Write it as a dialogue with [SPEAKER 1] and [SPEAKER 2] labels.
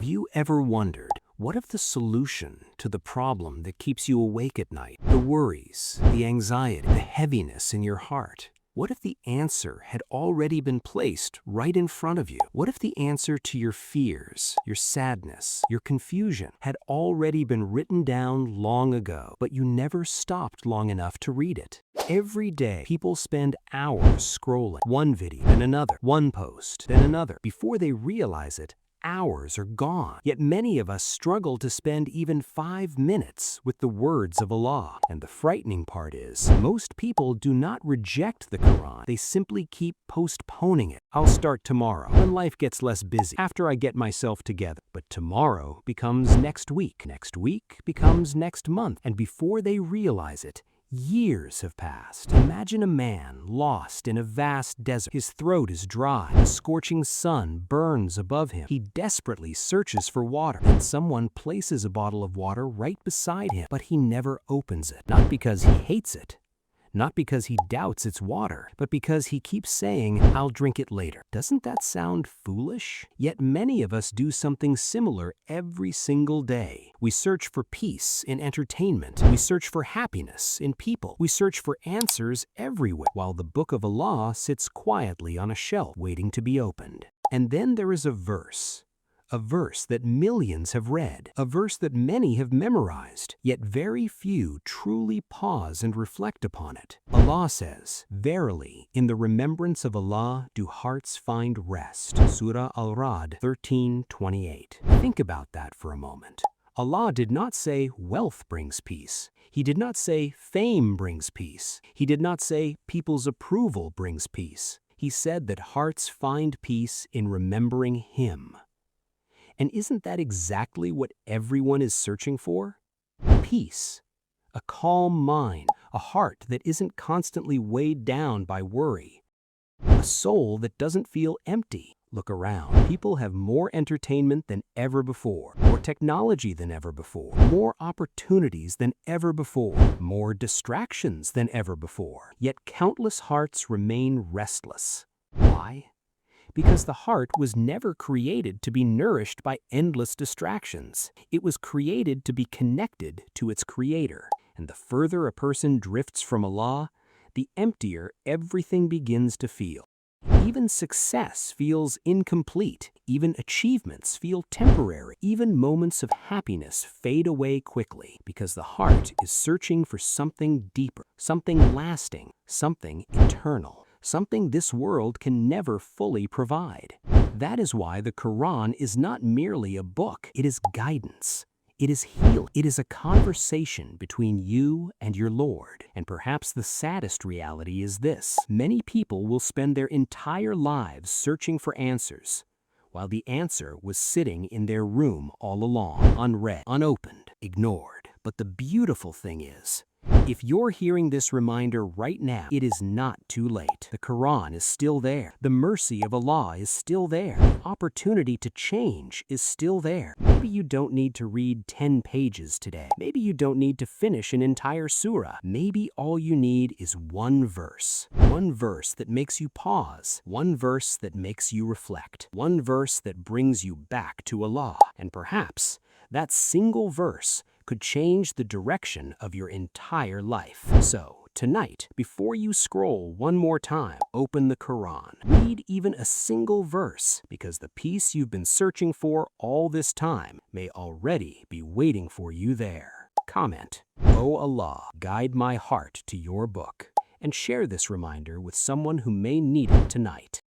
[SPEAKER 1] Have you ever wondered, what if the solution to the problem that keeps you awake at night, the worries, the anxiety, the heaviness in your heart, what if the answer had already been placed right in front of you? What if the answer to your fears, your sadness, your confusion had already been written down long ago, but you never stopped long enough to read it? Every day, people spend hours scrolling, one video, then another, one post, then another. Before they realize it, hours are gone. Yet many of us struggle to spend even 5 minutes with the words of Allah. And the frightening part is, most people do not reject the Quran. They simply keep postponing it. I'll start tomorrow, when life gets less busy, after I get myself together. But tomorrow becomes next week. Next week becomes next month. And before they realize it, years have passed. Imagine a man lost in a vast desert. His throat is dry. The scorching sun burns above him. He desperately searches for water. Then someone places a bottle of water right beside him, but he never opens it. Not because he hates it, not because he doubts it's water, but because he keeps saying, "I'll drink it later." Doesn't that sound foolish? Yet many of us do something similar every single day. We search for peace in entertainment. We search for happiness in people. We search for answers everywhere, while the Book of Allah sits quietly on a shelf waiting to be opened. And then there is a verse that millions have read, a verse that many have memorized, yet very few truly pause and reflect upon it. Allah says, "Verily, in the remembrance of Allah do hearts find rest." Surah Ar-Ra'd 13:28. Think about that for a moment. Allah did not say wealth brings peace. He did not say fame brings peace. He did not say people's approval brings peace. He said that hearts find peace in remembering Him. And isn't that exactly what everyone is searching for? Peace, a calm mind, a heart that isn't constantly weighed down by worry, a soul that doesn't feel empty. Look around. People have more entertainment than ever before, more technology than ever before, more opportunities than ever before, more distractions than ever before. Yet countless hearts remain restless. Why? Because the heart was never created to be nourished by endless distractions. It was created to be connected to its Creator. And the further a person drifts from Allah, the emptier everything begins to feel. Even success feels incomplete. Even achievements feel temporary. Even moments of happiness fade away quickly because the heart is searching for something deeper, something lasting, something eternal. Something this world can never fully provide. That is why the Quran is not merely a book. It is guidance. It is healing. It is a conversation between you and your Lord. And perhaps the saddest reality is this: many people will spend their entire lives searching for answers, while the answer was sitting in their room all along, unread, unopened, ignored. But the beautiful thing is, if you're hearing this reminder right now, it is not too late. The Quran is still there. The mercy of Allah is still there. The opportunity to change is still there. Maybe you don't need to read 10 pages today. Maybe you don't need to finish an entire surah. Maybe all you need is one verse. One verse that makes you pause. One verse that makes you reflect. One verse that brings you back to Allah. And perhaps that single verse could change the direction of your entire life. So, tonight, before you scroll one more time, open the Quran. Read even a single verse, because the peace you've been searching for all this time may already be waiting for you there. Comment, "O Allah, guide my heart to your book," and share this reminder with someone who may need it tonight.